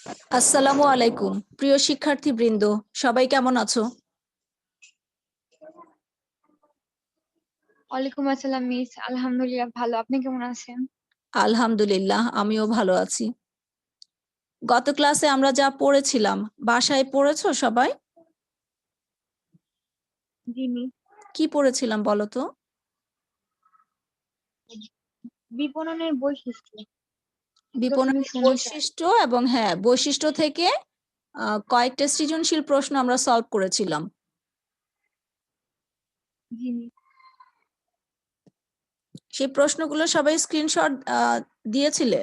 আসসালামু আলাইকুম প্রিয় শিক্ষার্থীবৃন্দ, সবাই কেমন আছো? ওয়ালাইকুম আসসালাম মিস, আলহামদুলিল্লাহ ভালো। আপনি কেমন আছেন? আলহামদুলিল্লাহ, আমিও ভালো আছি। গত ক্লাসে আমরা যা পড়েছিলাম বাসায় পড়েছো সবাই? জি মিস। কি পড়েছিলাম বলো তো? বিপণনের বৈশিষ্ট্য। প্রথমে বিপণনের শূন্য সার। বৈশিষ্ট্য এবং বৈশিষ্ট্য থেকে কয়েকটা সৃজনশীল প্রশ্ন আমরা সলভ করেছিলাম। জি মিস। সেই প্রশ্নগুলো সবাই স্ক্রিনশট দিয়েছিলে?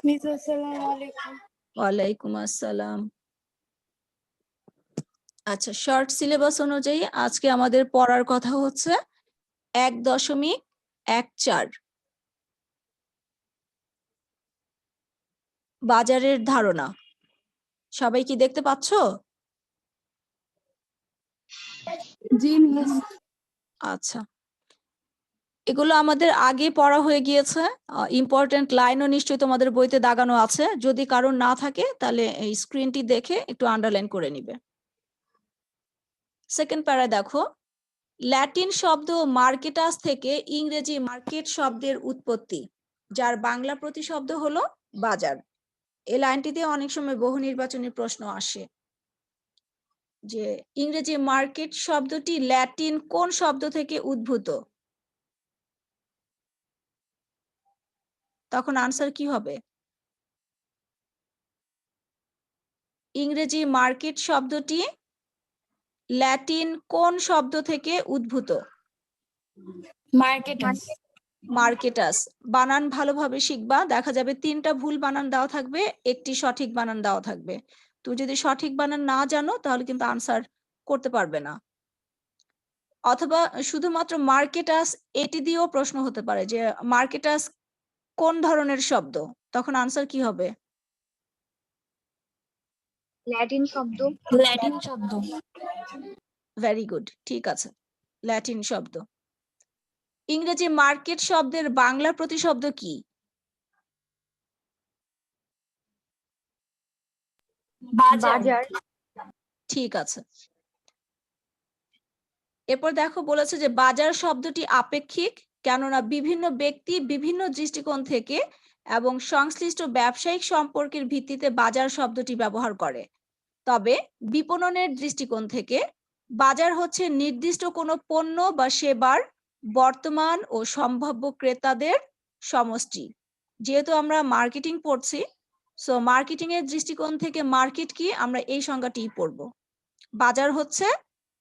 মিস আসসালামু আলাইকুম। ওয়ালাইকুম আসসালাম। আচ্ছা, শর্ট সিলেবাস অনুযায়ী আজকে আমাদের পড়ার কথা হচ্ছে 1.14 বাজারের ধারণা। সবাই কি দেখতে পাচ্ছো? জি মিস। আচ্ছা, এগুলো আমাদের আগে পড়া হয়ে গিয়েছে। ইম্পর্টেন্ট লাইনও নিশ্চয়ই তোমাদের বইতে দাগানো আছে। যদি কারোর না থাকে তাহলে এই স্ক্রিনটি দেখে একটু আন্ডারলাইন করে নিবে। সেকেন্ড প্যারায় দেখো, ল্যাটিন শব্দ মার্কেটাস থেকে ইংরেজি মার্কেট শব্দের উৎপত্তি, যার বাংলা প্রতিশব্দ হলো বাজার। এই লাইনটি দিয়ে অনেক সময় বহু নির্বাচনী প্রশ্ন আসে যে ইংরেজি মার্কেট শব্দটি ল্যাটিন কোন শব্দ থেকে উদ্ভূত? তখন আনসার কি হবে? ইংরেজি মার্কেট শব্দটি ল্যাটিন কোন শব্দ থেকে উদ্ভূত? মার্কেটাস। মার্কেটাস। বানান ভালোভাবে শিখবা, দেখা যাবে 3টা ভুল বানান দেওয়া থাকবে, একটি সঠিক বানান দেওয়া থাকবে। তুমি যদি সঠিক বানান না জানো তাহলে কিন্তু আনসার করতে পারবে না। অথবা শুধুমাত্র মার্কেটাস এটি দিয়েও প্রশ্ন হতে পারে যে মার্কেটাস কোন ধরনের শব্দ, তখন আনসার কি হবে? ল্যাটিন শব্দ। ল্যাটিন শব্দ। ভেরি গুড, ঠিক আছে, ল্যাটিন শব্দ। ইংরেজি মার্কেট শব্দের বাংলা প্রতিশব্দ কি? বাজার। ঠিক আছে। এরপর দেখো বলেছে যে বাজার শব্দটি আপেক্ষিক, কেননা বিভিন্ন ব্যক্তি বিভিন্ন দৃষ্টিকোণ থেকে এবং সংশ্লিষ্ট ব্যবসায়িক সম্পর্কের ভিত্তিতে বাজার শব্দটি ব্যবহার করে। তবে বিপণনের দৃষ্টিকোণ থেকে বাজার হচ্ছে নির্দিষ্ট কোনো পণ্য বা সেবার বর্তমান ও সম্ভাব্য ক্রেতাদের সমষ্টি। যেহেতু আমরা মার্কেটিং পড়ছি, সো মার্কেটিং এর দৃষ্টিকোণ থেকে মার্কেট কি, আমরা এই সংজ্ঞাটিই পড়ব। বাজার হচ্ছে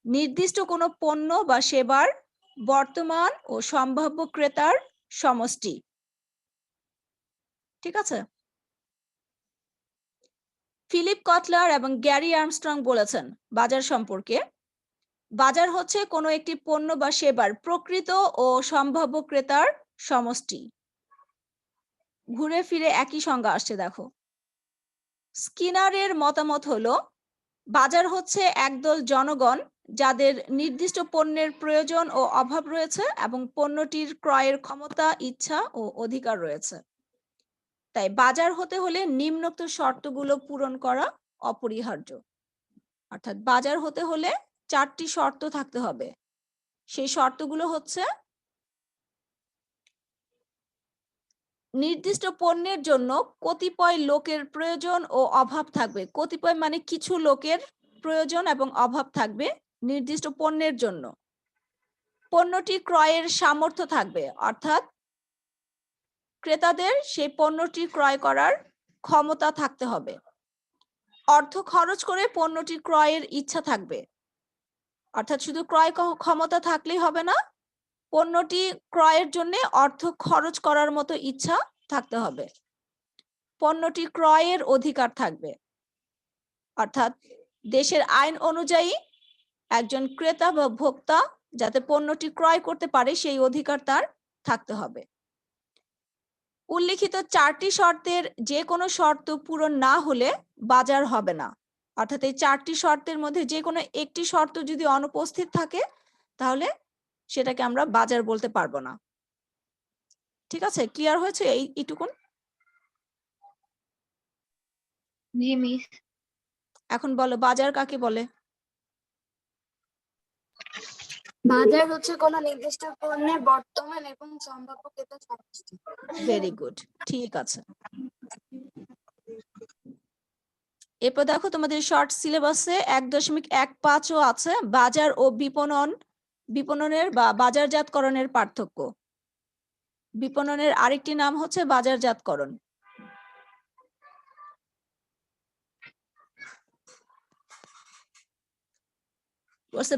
নির্দিষ্ট কোনো পণ্য বা সেবার বর্তমান ও সম্ভাব্য ক্রেতার সমষ্টি। ঠিক আছে। ফিলিপ কটলার এবং গ্যারি আর্মস্ট্রং বলেছেন বাজার সম্পর্কে, বাজার হচ্ছে কোনো একটি পণ্য বা সেবার প্রকৃত ও সম্ভাব্য ক্রেতার সমষ্টি। ঘুরে ফিরে একই সংজ্ঞা আসছে দেখো। স্কিনারের মতামত হলো বাজার হচ্ছে একদল জনগণ যাদের নির্দিষ্ট পণ্যের প্রয়োজন ও অভাব রয়েছে এবং পণ্যটির ক্রয়ের ক্ষমতা, ইচ্ছা ও অধিকার রয়েছে। তাই বাজার হতে হলে নিম্নোক্ত শর্তগুলো পূরণ করা অপরিহার্য। অর্থাৎ বাজার হতে হলে 4টি শর্ত থাকতে হবে। সেই শর্তগুলো হচ্ছে নির্দিষ্ট পণ্যের জন্য কতিপয় লোকের প্রয়োজন ও অভাব থাকবে। কতিপয় মানে কিছু লোকের প্রয়োজন এবং অভাব থাকবে নির্দিষ্ট পণ্যের জন্য। পণ্যটি ক্রয়ের সামর্থ্য থাকবে, অর্থাৎ ক্রেতাদের সেই পণ্যটি ক্রয় করার ক্ষমতা থাকতে হবে। অর্থ খরচ করে পণ্যটি ক্রয়ের ইচ্ছা থাকবে, অর্থাৎ শুধু ক্রয় ক্ষমতা থাকলেই হবে না, পণ্যটি ক্রয়ের জন্য অর্থ খরচ করার মতো ইচ্ছা থাকতে হবে। পণ্যটি ক্রয়ের অধিকার থাকবে, অর্থাৎ দেশের আইন অনুযায়ী একজন ক্রেতা বা ভোক্তা যাতে পণ্যটি ক্রয় করতে পারে সেই অধিকার তার থাকতে হবে। উল্লিখিত 4টি শর্তের যে কোনো শর্ত পূরণ না হলে বাজার হবে না। অর্থাৎ এই 4টি শর্তের মধ্যে যে কোনো একটি শর্ত যদি অনুপস্থিত থাকে তাহলে সেটাকে আমরা বাজার বলতে পারবো না। ঠিক আছে, ক্লিয়ার হয়েছে এইটুকুন? জি মিস। এখন বলো বাজার কাকে বলে? বাজার হচ্ছে কোনো নির্দিষ্ট পণ্যের বর্তমান এবং সম্ভাব্য ক্রেতার সমষ্টি। ভেরি গুড, ঠিক আছে। এরপর দেখো তোমাদের শর্ট সিলেবাসে 1.15ও আছে বাজার ও বিপণনের বা বাজারজাতকরণের পার্থক্য। বিপণনের আরেকটি নাম হচ্ছে বাজারজাতকরণ।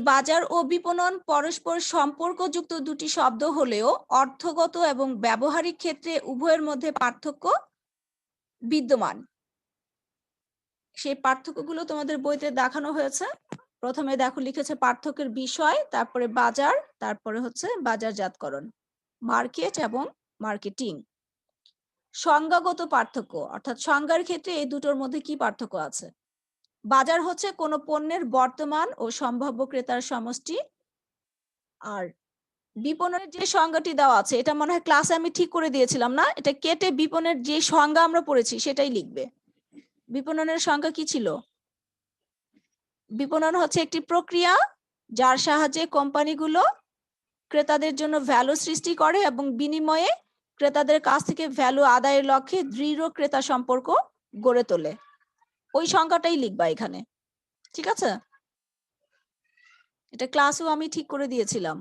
বাজার ও বিপণন পরস্পর সম্পর্কযুক্ত দুটি শব্দ হলেও অর্থগত এবং ব্যবহারিক ক্ষেত্রে উভয়ের মধ্যে পার্থক্য বিদ্যমান। সেই পার্থক্যগুলো তোমাদের বইতে দেখানো হয়েছে। প্রথমে দেখো লিখেছে পার্থক্যের বিষয়, তারপরে বাজার, তারপরে হচ্ছে বাজারজাতকরণ, মার্কেট এবং মার্কেটিং। সংজ্ঞাগত পার্থক্য অর্থাৎ সংজ্ঞার ক্ষেত্রে এই দুটোর মধ্যে কি পার্থক্য আছে? বাজার হচ্ছে কোনো পণ্যের বর্তমান ও সম্ভাব্য ক্রেতার সমষ্টি। আর বিপণনের যে সংজ্ঞাটি দেওয়া আছে এটা মনে হয় ক্লাসে আমি ঠিক করে দিয়েছিলাম না, এটা কেটে বিপণনের যে সংজ্ঞা আমরা পড়েছি সেটাই লিখবে। বিপণনের সংজ্ঞা কি ছিল? বিপণন হচ্ছে একটি প্রক্রিয়া যার সাহায্যে কোম্পানিগুলো ক্রেতাদের জন্য ভ্যালু সৃষ্টি করে এবং বিনিময়ে ক্রেতাদের কাছ থেকে ভ্যালু আদায়ের লক্ষ্যে দৃঢ় ক্রেতা সম্পর্ক গড়ে তোলে। ওই সংখ্যাটাই লিখবা এখানে, ঠিক আছে? এটা ক্লাসেও আমি ঠিক করে দিয়েছিলাম।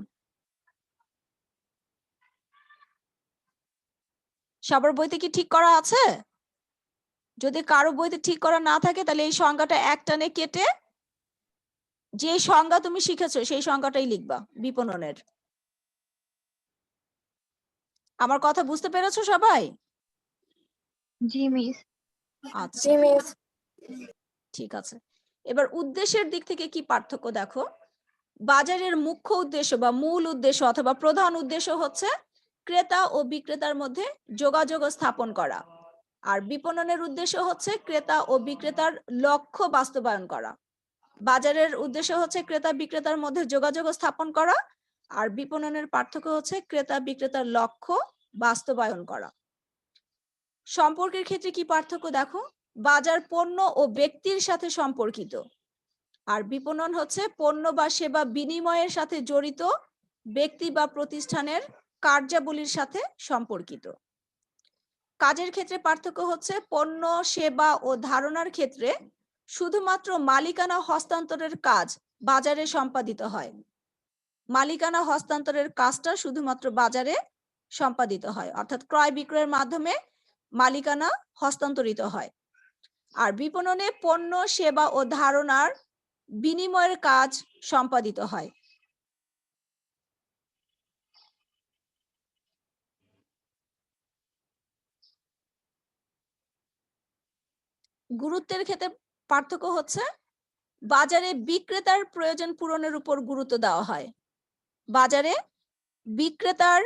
সবার বইতে কি ঠিক করা আছে? যদি কারো বইতে ঠিক করা না থাকে তাহলে এই সংজ্ঞাটা একটানে কেটে যে সংজ্ঞা তুমি শিখেছো সেই সংজ্ঞাটাই লিখবা বিপণনের। আমার কথা বুঝতে পেরেছো সবাই? জি মিস। আচ্ছা, জি মিস। ঠিক আছে। এবার উদ্দেশ্যের দিক থেকে কি পার্থক্য দেখো। বাজারের মুখ্য উদ্দেশ্য বা মূল উদ্দেশ্য অথবা প্রধান উদ্দেশ্য হচ্ছে ক্রেতা ও বিক্রেতার মধ্যে যোগাযোগ স্থাপন করা। আর বিপণনের উদ্দেশ্য হচ্ছে ক্রেতা ও বিক্রেতার লক্ষ্য বাস্তবায়ন করা। বাজারের উদ্দেশ্য হচ্ছে ক্রেতা বিক্রেতার মধ্যে যোগাযোগ স্থাপন করা, আর বিপণনের পার্থক্য হচ্ছে ক্রেতা বিক্রেতার লক্ষ্য বাস্তবায়ন করা। সম্পর্কের ক্ষেত্রে কি পার্থক্য দেখো। বাজার পণ্য ও ব্যক্তির সাথে সম্পর্কিত, আর বিপণন হচ্ছে পণ্য বা সেবা বিনিময়ের সাথে জড়িত ব্যক্তি বা প্রতিষ্ঠানের কার্যাবলীর সাথে সম্পর্কিত। কাজের ক্ষেত্রে পার্থক্য হচ্ছে পণ্য সেবা ও ধারণার ক্ষেত্রে শুধুমাত্র মালিকানা হস্তান্তরের কাজ বাজারে সম্পাদিত হয়। মালিকানা হস্তান্তরের কাজটা শুধুমাত্র বাজারে সম্পাদিত হয়, অর্থাৎ ক্রয় বিক্রয়ের মাধ্যমে মালিকানা হস্তান্তরিত হয়। আর বিপণনে পণ্য সেবা ও ধারণার বিনিময়ের কাজ সম্পাদিত হয়। গুরুত্বের ক্ষেত্রে পার্থক্য হচ্ছে বাজারে বিক্রেতার প্রয়োজন পূরণের উপর গুরুত্ব দেওয়া হয়। বাজারে বিক্রেতার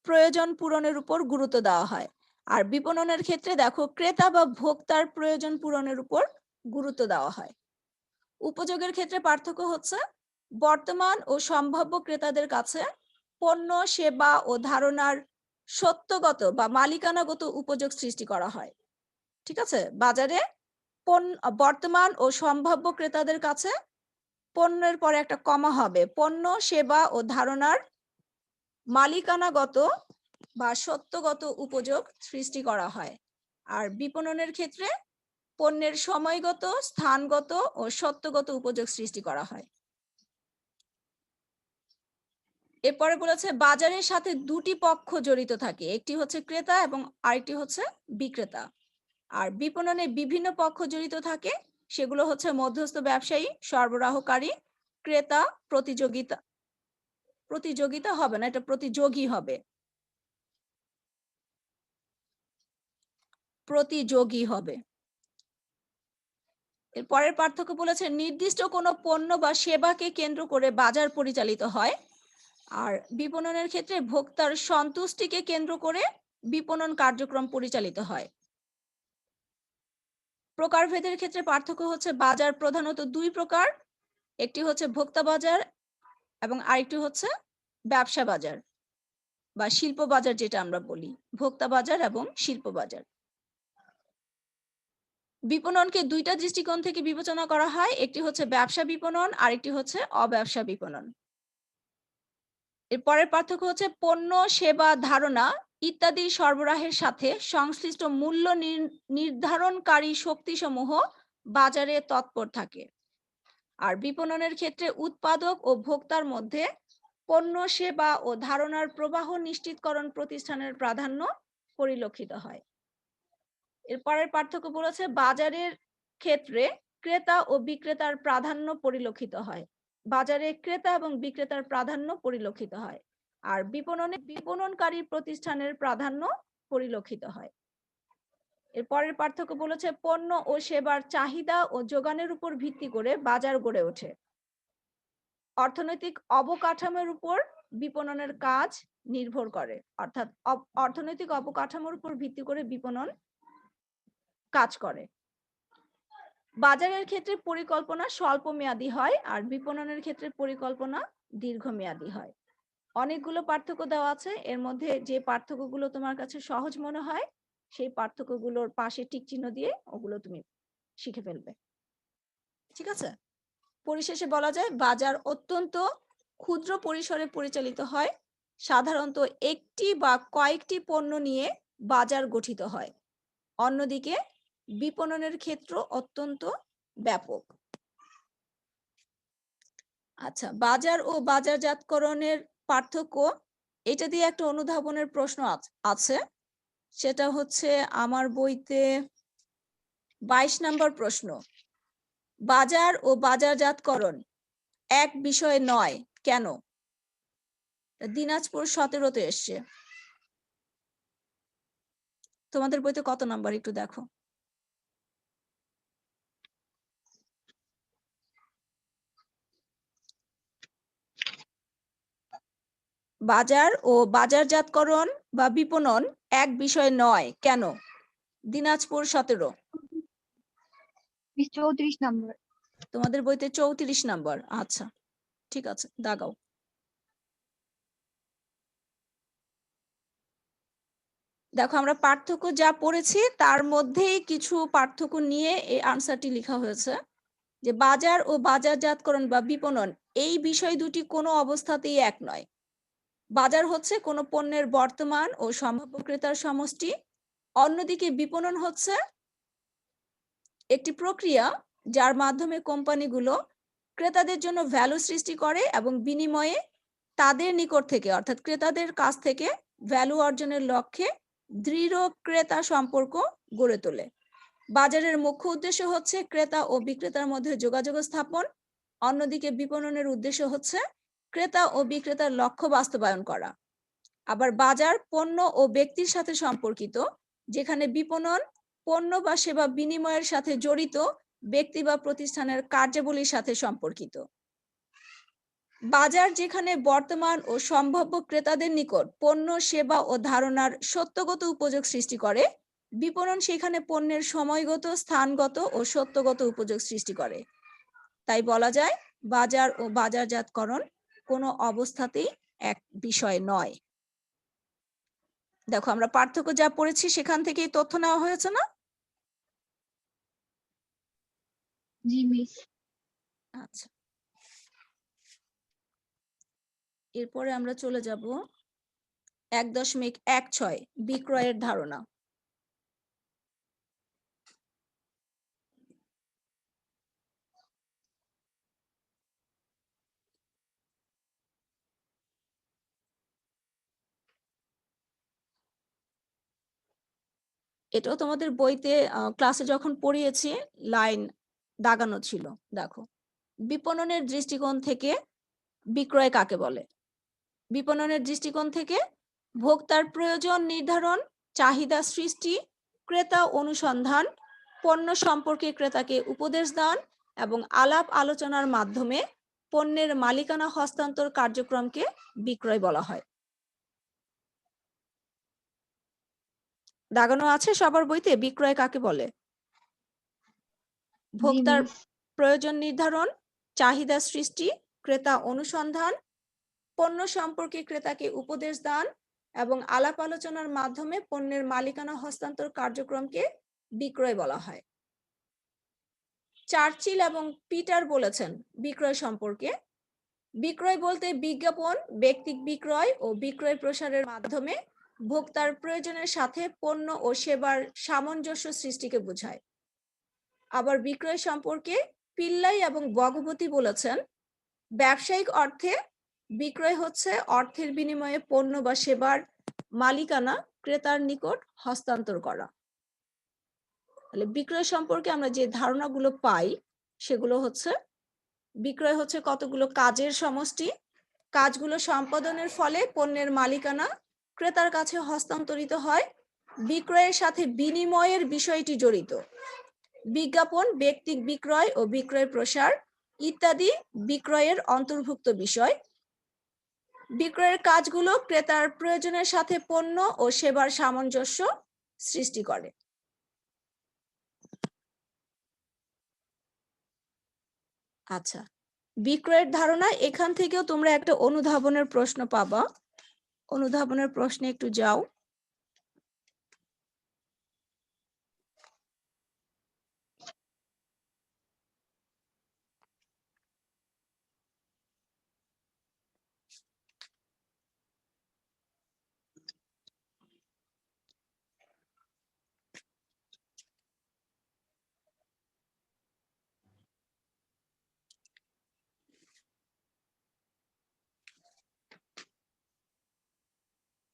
প্রয়োজন পূরণের উপর গুরুত্ব দেওয়া হয়। আর বিপণনের ক্ষেত্রে দেখো ক্রেতা বা ভোক্তার প্রয়োজন পূরণের উপর গুরুত্ব দেওয়া হয়। উপযোগের ক্ষেত্রে পার্থক্য হচ্ছে বর্তমান ও সম্ভাব্য ক্রেতাদের কাছে পণ্য সেবা ও ধারণার সত্যগত বা মালিকানাগত উপযোগ সৃষ্টি করা হয়। ঠিক আছে, বাজারে বর্তমান ও সম্ভাব্য ক্রেতাদের কাছে পণ্যের পরে একটা কমা হবে, পণ্য সেবা ও ধারণার মালিকানাগত বা সত্যগত উপযোগ সৃষ্টি করা হয়। আর বিপণনের ক্ষেত্রে পণ্যের সময়গত, স্থানগত ও সত্যগত উপযোগ সৃষ্টি করা হয়। এরপরে বলেছে বাজারের সাথে দুটি পক্ষ জড়িত থাকে, একটি হচ্ছে ক্রেতা এবং আরেকটি হচ্ছে বিক্রেতা। আর বিপণনে বিভিন্ন পক্ষ জড়িত থাকে, সেগুলো হচ্ছে মধ্যস্থ ব্যবসায়ী, সরবরাহকারী, ক্রেতা, প্রতিযোগিতা হবে না, এটা প্রতিযোগী হবে, প্রতিযোগী হবে। এর পরের পার্থক্য বলেছে নির্দিষ্ট কোনো পণ্য বা সেবাকে কেন্দ্র করে বাজার পরিচালিত হয়। আর বিপণনের ক্ষেত্রে ভোক্তার সন্তুষ্টিকে কেন্দ্র করে বিপণন কার্যক্রম পরিচালিত হয়। প্রকারভেদের ক্ষেত্রে পার্থক্য হচ্ছে বাজার প্রধানত দুই প্রকার, একটি হচ্ছে ভোক্তা বাজার এবং আরেকটি হচ্ছে ব্যবসা বাজার বা শিল্প বাজার, যেটা আমরা বলি ভোক্তা বাজার এবং শিল্প বাজার। বিপণনকে দুইটা দৃষ্টিকোণ থেকে বিবেচনা করা হয়, একটি হচ্ছে ব্যবসা বিপণন আর একটি হচ্ছে অব্যবসা বিপণন। এর পরের পার্থক্য হচ্ছে পণ্য, সেবা, ধারণা ইত্যাদি সরবরাহের সাথে সংশ্লিষ্ট মূল্য নির্ধারণকারী শক্তিসমূহ বাজারে তৎপর থাকে। আর বিপণনের ক্ষেত্রে উৎপাদক ও ভোক্তার মধ্যে পণ্য, সেবা ও ধারণার প্রবাহ নিশ্চিতকরণ প্রতিষ্ঠানের প্রাধান্য পরিলক্ষিত হয়। এর পরের পার্থক্য বলেছে বাজারের ক্ষেত্রে ক্রেতা ও বিক্রেতার প্রাধান্য পরিলক্ষিত হয়। বাজারে ক্রেতা এবং বিক্রেতার প্রাধান্য পরিলক্ষিত হয়, আর বিপণনে বিপণনকারী প্রতিষ্ঠানের প্রাধান্য পরিলক্ষিত হয়। এর পরের পার্থক্য বলেছে পণ্য ও সেবার চাহিদা ও যোগানের উপর ভিত্তি করে বাজার গড়ে ওঠে। অর্থনৈতিক অবকাঠামোর উপর বিপণনের কাজ নির্ভর করে, অর্থাৎ অর্থনৈতিক অবকাঠামোর উপর ভিত্তি করে বিপণন কাজ করে। বাজারের ক্ষেত্রে পরিকল্পনা স্বল্প মেয়াদী হয় আর বিপণনের ক্ষেত্রে পরিকল্পনা দীর্ঘমেয়াদী হয়। অনেকগুলো পার্থক্য দেওয়া আছে, এর মধ্যে যে পার্থক্যগুলো তোমার কাছে সহজ মনে হয় সেই পার্থক্যগুলোর পাশে টিক চিহ্ন দিয়ে ওগুলো তুমি শিখে ফেলবে। ঠিক আছে? পরিশেষে বলা যায় বাজার অত্যন্ত ক্ষুদ্র পরিসরে পরিচালিত হয়। সাধারণত একটি বা কয়েকটি পণ্য নিয়ে বাজার গঠিত হয়। অন্যদিকে বিপণনের ক্ষেত্র অত্যন্ত ব্যাপক। আচ্ছা, বাজার ও বাজারজাতকরণের পার্থক্য, এটা দিয়ে একটা অনুধাবনের প্রশ্ন আছে, সেটা হচ্ছে আমার বইতে 22 নম্বর প্রশ্ন। বাজার ও বাজারজাতকরণ এক বিষয় নয় কেন? দিনাজপুর 17-তে এসছে। তোমাদের বইতে কত নাম্বার একটু দেখো। বাজার ও বাজারজাতকরণ বা বিপণন এক বিষয় নয় কেন? দিনাজপুর 17। 34 নম্বর। তোমাদের বইতে 34 নাম্বার। আচ্ছা, ঠিক আছে, দাগাও। দেখো, আমরা পার্থক্য যা পড়েছি তার মধ্যেই কিছু পার্থক্য নিয়ে এই আনসারটি লেখা হয়েছে, যে বাজার ও বাজারজাতকরণ বা বিপণন এই বিষয় দুটি কোনো অবস্থাতেই এক নয়। বাজার হচ্ছে কোনো পণ্যের বর্তমান ও সম্ভাব্য ক্রেতার সমষ্টি, অন্যদিকে বিপণন হচ্ছে একটি প্রক্রিয়া যার মাধ্যমে কোম্পানিগুলো ক্রেতাদের জন্য ভ্যালু সৃষ্টি করে এবং বিনিময়ে তাদের নিকট থেকে অর্থাৎ ক্রেতাদের কাছ থেকে ভ্যালু অর্জনের লক্ষ্যে দৃঢ় ক্রেতা সম্পর্ক গড়ে তোলে। বাজারের মুখ্য উদ্দেশ্য হচ্ছে ক্রেতা ও বিক্রেতার মধ্যে যোগাযোগ স্থাপন, অন্যদিকে বিপণনের উদ্দেশ্য হচ্ছে ক্রেতা ও বিক্রেতার লক্ষ্য বাস্তবায়ন করা। আবার বাজার পণ্য ও ব্যক্তির সাথে সম্পর্কিত, যেখানে বিপণন পণ্য বা সেবা বিনিময়ের সাথে জড়িত ব্যক্তি বা প্রতিষ্ঠানের কার্যাবলীর সাথে সম্পর্কিত। বাজার যেখানে বর্তমান ও সম্ভাব্য ক্রেতাদের নিকট পণ্য, সেবা ও ধারণার সত্যগত উপযোগ সৃষ্টি করে, বিপণন সেখানে পণ্যের সময়গত, স্থানগত ও সত্যগত উপযোগ সৃষ্টি করে। তাই বলা যায় বাজার ও বাজারজাতকরণ কোনো অবস্থাতেই এক বিষয় নয়। দেখো, আমরা পার্থক্য যা পড়েছি সেখান থেকেই তথ্য নেওয়া হয়েছে না? জি মিস। আচ্ছা, এরপরে আমরা চলে যাব 1.16 বিক্রয়ের ধারণা। এটাও তোমাদের বইতে ক্লাসে যখন পড়িয়েছি লাইন দাগানো ছিল। দেখো, বিপণনের দৃষ্টিকোণ থেকে বিক্রয় কাকে বলে? বিপণনের দৃষ্টিকোণ থেকে ভোক্তার প্রয়োজন নির্ধারণ, চাহিদা সৃষ্টি, ক্রেতা অনুসন্ধান, পণ্য সম্পর্কে ক্রেতাকে উপদেশ দান এবং আলাপ আলোচনার মাধ্যমে পণ্যের মালিকানা হস্তান্তর কার্যক্রমকে বিক্রয় বলা হয়। দাগানো আছে সবার বইতে বিক্রয় কাকে বলে? ভোক্তার প্রয়োজন নির্ধারণ, চাহিদা সৃষ্টি, ক্রেতা অনুসন্ধান, পণ্য সম্পর্কে ক্রেতাকে উপদেশ দান এবং আলাপ আলোচনার মাধ্যমে পণ্যের মালিকানা হস্তান্তর কার্যক্রমকে বিক্রয় বলা হয়। চার্চিল এবং পিটার বলেছেন বিক্রয় সম্পর্কে, বিক্রয় বলতে বিজ্ঞাপন, ব্যক্তিক বিক্রয় ও বিক্রয় প্রসারের মাধ্যমে ভোক্তার প্রয়োজনের সাথে পণ্য ও সেবার সামঞ্জস্য সৃষ্টিকে বোঝায়। আবার বিক্রয় সম্পর্কে পিল্লাই এবং ভগবতী বলেছেন, ব্যবসায়িক অর্থে বিক্রয় হচ্ছে অর্থের বিনিময়ে পণ্য বা সেবার মালিকানা ক্রেতার নিকট হস্তান্তর করা। তাহলে বিক্রয় সম্পর্কে আমরা যে ধারণাগুলো পাই সেগুলো হচ্ছে, বিক্রয় হচ্ছে কতগুলো কাজের সমষ্টি, কাজগুলো সম্পাদনের ফলে পণ্যের মালিকানা ক্রেতার কাছে হস্তান্তরিত হয়, বিক্রয়ের সাথে বিনিময়ের বিষয়টি জড়িত, বিজ্ঞাপন, ব্যক্তিক বিক্রয় ও বিক্রয় প্রসার ইত্যাদি বিক্রয়ের অন্তর্ভুক্ত বিষয়। বিক্রয়ের কাজগুলো ক্রেতার প্রয়োজনের সাথে পণ্য ও সেবার সামঞ্জস্য সৃষ্টি করে। আচ্ছা, বিক্রয়ের ধারণা, এখান থেকেও তোমরা একটা অনুধাবনের প্রশ্ন পাবা। অনুধাবনের প্রশ্নে একটু যাও।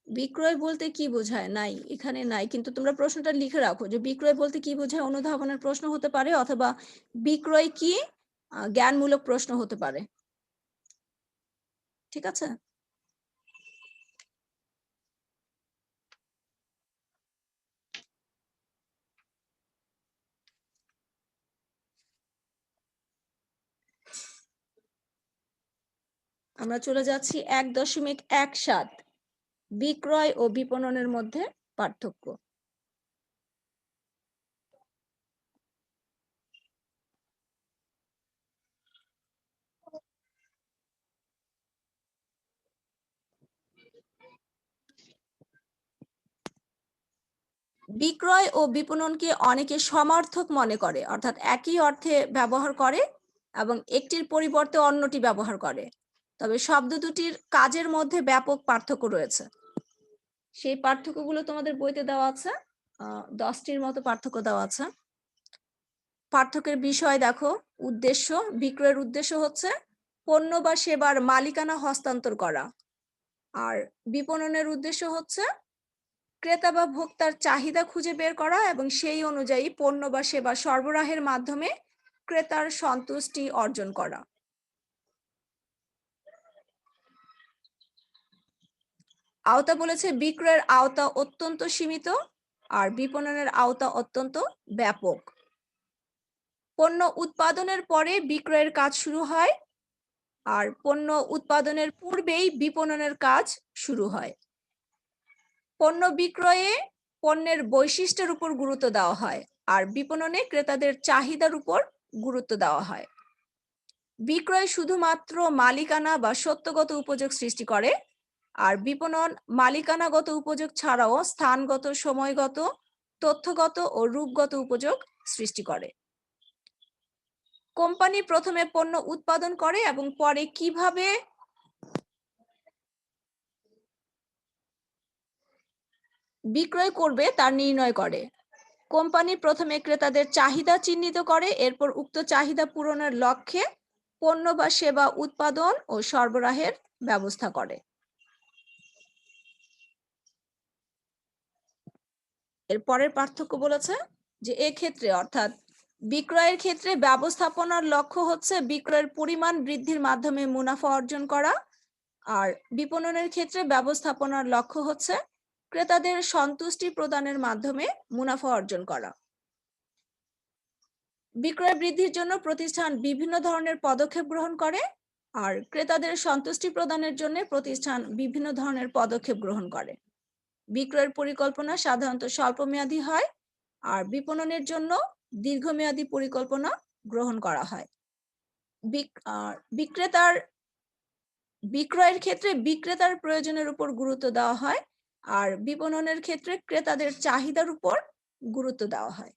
বিক্রয় বলতে কি বোঝায়? নাই, এখানে নাই, কিন্তু তোমরা প্রশ্নটা লিখে রাখো যে বিক্রয় বলতে কি বোঝায়। অনুধাবনের প্রশ্ন হতে পারে অথবা বিক্রয় কি জ্ঞানমূলক প্রশ্ন হতে পারে। ঠিক আছে? আমরা চলে যাচ্ছি 1.17, বিক্রয় ও বিপণনের মধ্যে পার্থক্য। বিক্রয় ও বিপণনকে অনেকে সমার্থক মনে করে, অর্থাৎ একই অর্থে ব্যবহার করে এবং একটির পরিবর্তে অন্যটি ব্যবহার করে। তবে শব্দ দুটির কাজের মধ্যে ব্যাপক পার্থক্য রয়েছে। সেই পার্থক্যগুলো তোমাদের বইতে দেওয়া আছে, 10টির মতো পার্থক্য দেওয়া আছে। পার্থক্যের বিষয় দেখো, উদ্দেশ্য, বিক্রয়ের উদ্দেশ্য হচ্ছে পণ্য বা সেবার মালিকানা হস্তান্তর করা, আর বিপণনের উদ্দেশ্য হচ্ছে ক্রেতা বা ভোক্তার চাহিদা খুঁজে বের করা এবং সেই অনুযায়ী পণ্য বা সেবা সরবরাহের মাধ্যমে ক্রেতার সন্তুষ্টি অর্জন করা। আওতা বলেছে বিক্রয়ের আওতা অত্যন্ত সীমিত আর বিপণনের আওতা অত্যন্ত ব্যাপক। পণ্য উৎপাদনের পরে বিক্রয়ের কাজ শুরু হয় আর পণ্য উৎপাদনের পূর্বেই বিপণনের কাজ শুরু হয়। পণ্য বিক্রয়ে পণ্যের বৈশিষ্ট্যের উপর গুরুত্ব দেওয়া হয় আর বিপণনে ক্রেতাদের চাহিদার উপর গুরুত্ব দেওয়া হয়। বিক্রয় শুধুমাত্র মালিকানা বা সত্যগত উপযোগ সৃষ্টি করে আর বিপণন মালিকানাগত উপযোগ ছাড়াও স্থানগত, সময়গত, তথ্যগত ও রূপগত উপযোগ সৃষ্টি করে। কোম্পানি প্রথমে পণ্য উৎপাদন করে এবং পরে কিভাবে বিক্রয় করবে তা নির্ণয় করে। কোম্পানি প্রথমে ক্রেতাদের চাহিদা চিহ্নিত করে, এরপর উক্ত চাহিদা পূরণের লক্ষ্যে পণ্য বা সেবা উৎপাদন ও সরবরাহের ব্যবস্থা করে। এর পরের পার্থক্য বলেছে যে এক্ষেত্রে, অর্থাৎ বিক্রয়ের ক্ষেত্রে ব্যবস্থাপনার লক্ষ্য হচ্ছে বিক্রয়ের পরিমাণ বৃদ্ধির মাধ্যমে মুনাফা অর্জন করা, আর বিপণনের ক্ষেত্রে ব্যবস্থাপনার লক্ষ্য হচ্ছে ক্রেতাদের সন্তুষ্টি প্রদানের মাধ্যমে মুনাফা অর্জন করা। বিক্রয় বৃদ্ধির জন্য প্রতিষ্ঠান বিভিন্ন ধরনের পদক্ষেপ গ্রহণ করে আর ক্রেতাদের সন্তুষ্টি প্রদানের জন্য প্রতিষ্ঠান বিভিন্ন ধরনের পদক্ষেপ গ্রহণ করে। বিক্রয়ের পরিকল্পনা সাধারণত স্বল্পমেয়াদী হয় আর বিপণনের জন্য দীর্ঘমেয়াদী পরিকল্পনা গ্রহণ করা হয়। বিক্রয়ের ক্ষেত্রে বিক্রেতার প্রয়োজনের উপর গুরুত্ব দেওয়া হয় আর বিপণনের ক্ষেত্রে ক্রেতাদের চাহিদার উপর গুরুত্ব দেওয়া হয়।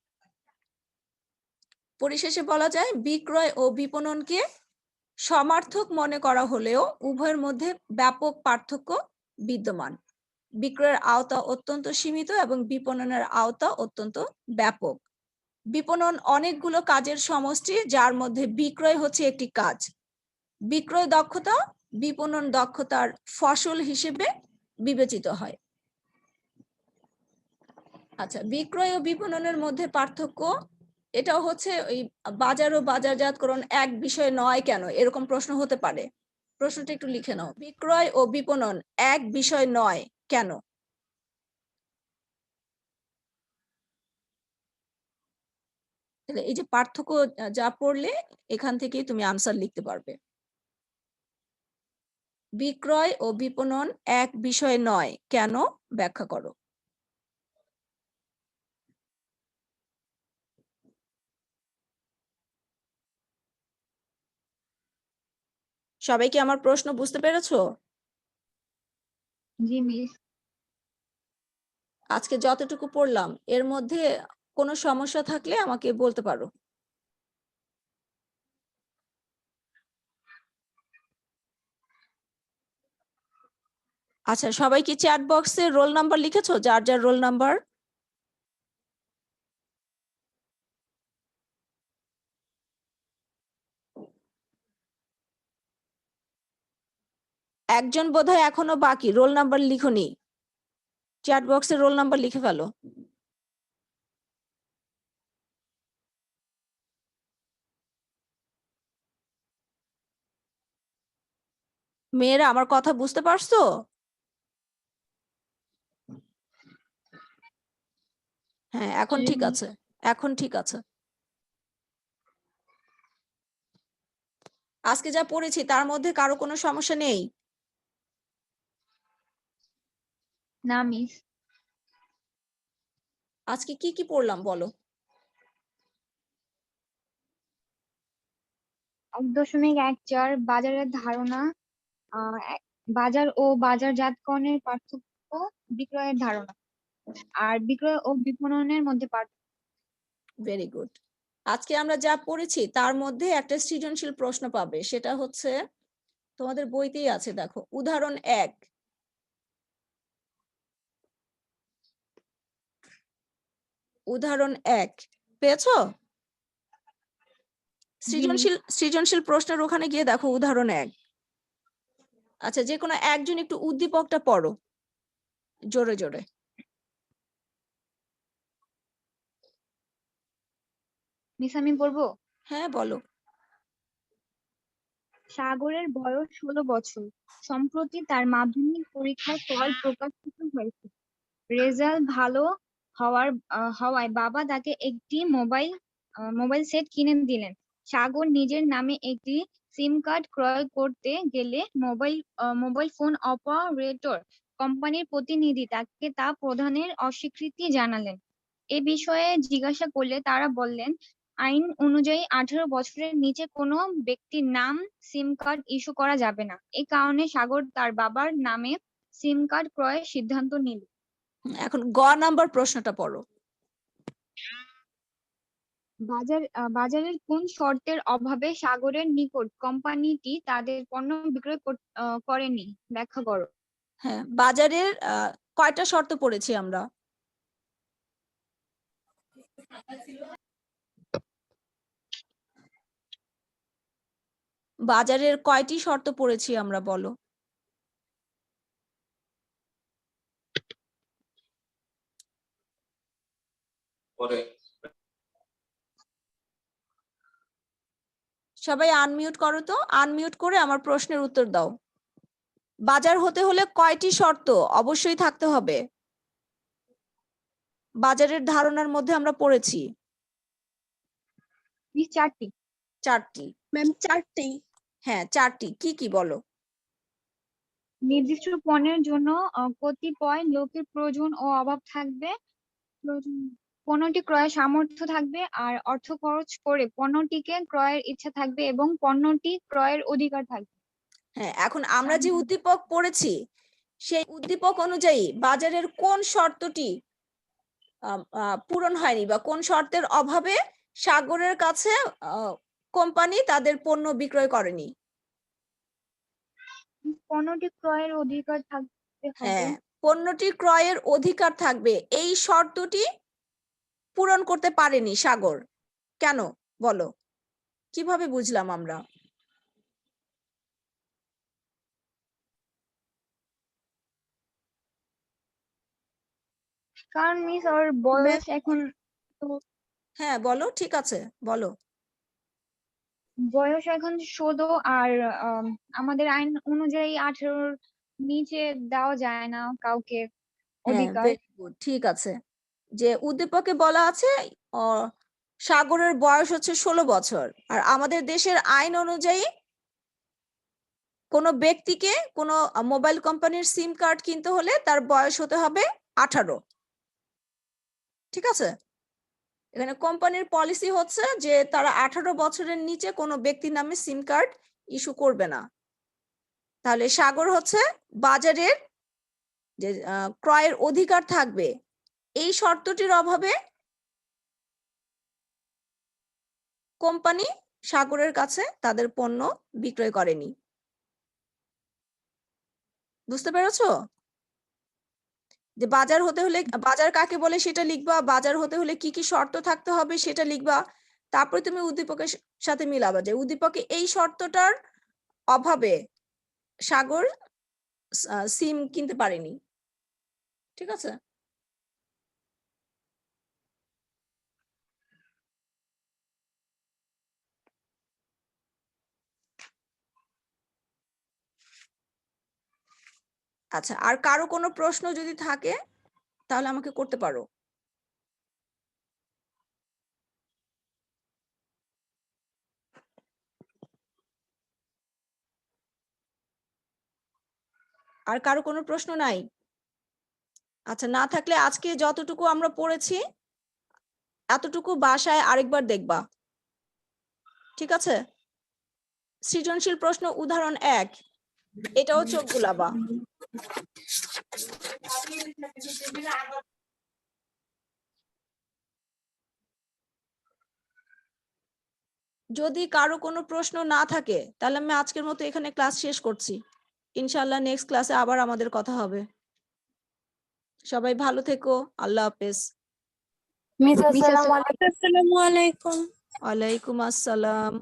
পরিশেষে বলা যায় বিক্রয় ও বিপণনকে সমার্থক মনে করা হলেও উভয়ের মধ্যে ব্যাপক পার্থক্য বিদ্যমান। বিক্রয়ের আওতা অত্যন্ত সীমিত এবং বিপণনের আওতা অত্যন্ত ব্যাপক। বিপণন অনেকগুলো কাজের সমষ্টি, যার মধ্যে বিক্রয় হচ্ছে একটি কাজ। বিক্রয় দক্ষতা বিপণন দক্ষতার ফসল হিসেবে বিবেচিত হয়। আচ্ছা, বিক্রয় ও বিপণনের মধ্যে পার্থক্য, এটাও হচ্ছে ওই বাজার ও বাজারজাতকরণ এক বিষয় নয় কেন, এরকম প্রশ্ন হতে পারে। প্রশ্নটা একটু লিখে নাও, বিক্রয় ও বিপণন এক বিষয় নয় কেন? তাহলে এই যে পার্থক্য যা পড়লে এখান থেকেই তুমি আনসার লিখতে পারবে। বিক্রয় ও বিপণন এক বিষয় নয় কেন, ব্যাখ্যা করো। সবাই কি আমার প্রশ্ন বুঝতে পেরেছো? জি মিস। আজকে যতটুকু পড়লাম এর মধ্যে কোনো সমস্যা থাকলে আমাকে বলতে পারো। আচ্ছা, সবাই কি চ্যাট বক্সে রোল নাম্বার লিখেছো, যার যার রোল নাম্বার? একজন বোধহয় এখনো বাকি, রোল নাম্বার লিখোনি। চ্যাট বক্সে রোল নাম্বার লিখে ফেলো। মেয়েরা আমার কথা বুঝতে পারছো? হ্যাঁ, এখন ঠিক আছে, এখন ঠিক আছে। আজকে যা পড়েছি তার মধ্যে কারো কোনো সমস্যা নেই? না মিস। আজকে কি কি পড়লাম বলো? 1.14 বাজারের ধারণা, বাজার ও বাজারজাতকরণের পার্থক্য, বিক্রয়ের ধারণা, আর বিক্রয় ও বিপণনের মধ্যে পার্থক্য। Very good. আজকে আমরা যা পড়েছি তার মধ্যে একটা সৃজনশীল প্রশ্ন পাবে, সেটা হচ্ছে তোমাদের বইতেই আছে, দেখো উদাহরণ 1। উদাহরণ 1 পেয়েছো? সৃজনশীল প্রশ্নের ওখানে গিয়ে দেখো উদাহরণ 1। আচ্ছা, যে কোনো একজন একটু উদ্দীপকটা পড়ো জোরে জোরে। মিস আমি বলবো। হ্যাঁ বলো। সাগরের বয়স 16 বছর। সম্প্রতি তার মাধ্যমিক পরীক্ষার ফল প্রকাশিত হয়েছে। রেজাল্ট ভালো হওয়ায় বাবা তাকে একটি মোবাইল সেট কিনে দিলেন। সাগর নিজের নামে একটি সিম কার্ড ক্রয় করতে গেলে মোবাইল ফোন অপারেটর কোম্পানির প্রতিনিধি তাকে তা প্রদানের অস্বীকৃতি জানালেন। এ বিষয়ে জিজ্ঞাসা করলে তারা বললেন, আইন অনুযায়ী 18 বছরের নিচে কোনো ব্যক্তির নাম সিম কার্ড ইস্যু করা যাবে না। এই কারণে সাগর তার বাবার নামে সিম কার্ড ক্রয়ের সিদ্ধান্ত নিল। এখন গ নাম্বার প্রশ্নটা পড়ো। বাজারের কোন শর্তের অভাবে সাগরের নিকট কোম্পানিটি তাদের পণ্য বিক্রয় করেনি, ব্যাখ্যা করো। হ্যাঁ, বাজারের কয়টা শর্ত পড়েছি আমরা? বাজারের কয়টি শর্ত পড়েছি আমরা, বলো? সবাই আনমিউট করো তো, আনমিউট করে আমার প্রশ্নের উত্তর দাও। বাজার হতে হলে কয়টি শর্ত অবশ্যই থাকতে হবে? বাজারের ধারণার মধ্যে আমরা পড়েছি 4টি। 4টি। ম্যাম 4টি। হ্যাঁ, 4টি। কি কি বলো? নির্দিষ্ট পণ্যের জন্য কতিপয় লোকের প্রয়োজন ও অভাব থাকবে। পণ্যটি ক্রয়ের সামর্থ্য থাকবে, আর অর্থ খরচ করে পণ্যটিকে ক্রয়ের ইচ্ছা থাকবে এবং পণ্যটি ক্রয়ের অধিকার থাকবে। হ্যাঁ, এখন আমরা যে উদ্দীপক পড়েছি সেই উদ্দীপক অনুযায়ী বাজারের কোন শর্তটি পূরণ হয়নি বা কোন শর্তের অভাবে সাগরের কাছে কোম্পানি তাদের পণ্য বিক্রয় করেনি? পণ্যটি ক্রয়ের অধিকার থাকতে হবে। হ্যাঁ, পণ্যটি ক্রয়ের অধিকার থাকবে, এই শর্তটি পূরণ করতে পারেনি সাগর। কেন বলো, কিভাবে বুঝলাম আমরা? কারণ মিস ওর বয়স এখন তো হ্যাঁ বলো, ঠিক আছে বলো। বয়স এখন 16 আর আমাদের আইন অনুযায়ী 18-র নিচে দেওয়া যায় না কাউকে হ্যাঁ, অধিকার। very good, ঠিক আছে। যে উদ্দীপকে বলা আছে সাগরের বয়স হচ্ছে 16 বছর, আর আমাদের দেশের আইন অনুযায়ী কোনো ব্যক্তিকে কোনো মোবাইল কোম্পানির সিম কার্ড কিনতে হলে তার বয়স হতে হবে 18। ঠিক আছে, এখানে কোম্পানির পলিসি হচ্ছে যে তারা 18 বছরের নিচে কোনো ব্যক্তির নামে সিম কার্ড ইস্যু করবে না। তাহলে সাগর হচ্ছে বাজারের যে ক্রয়ের অধিকার থাকবে, এই শর্তটির অভাবে কোম্পানি সাগরের কাছে তাদের পণ্য বিক্রয় করেনি। বুঝতে পেরেছো? যে বাজার হতে হলে, বাজার কাকে বলে সেটা লিখবা, বাজার হতে হলে কি কি শর্ত থাকতে হবে সেটা লিখবা, তারপরে তুমি উদ্দীপকের সাথে মিলাবা যে উদ্দীপকে এই শর্তটার অভাবে সাগর সিম কিনতে পারেনি। ঠিক আছে? আচ্ছা, আর কারো কোনো প্রশ্ন যদি থাকে তাহলে আমাকে করতে পারো। আর কারো কোনো প্রশ্ন নাই? আচ্ছা, না থাকলে আজকে যতটুকু আমরা পড়েছি এতটুকু বাসায় আরেকবার দেখবা। ঠিক আছে? সৃজনশীল প্রশ্ন উদাহরণ 1, এটাও চোখ বুলাবা। যদি কারো কোনো প্রশ্ন না থাকে তাহলে আমি আজকের মতো এখানে ক্লাস শেষ করছি। ইনশাআল্লাহ নেক্সট ক্লাসে আবার আমাদের কথা হবে। সবাই ভালো থেকো, আল্লাহ হাফেজ। মিস আসসালামু আলাইকুম। ওয়ালাইকুম আসসালাম।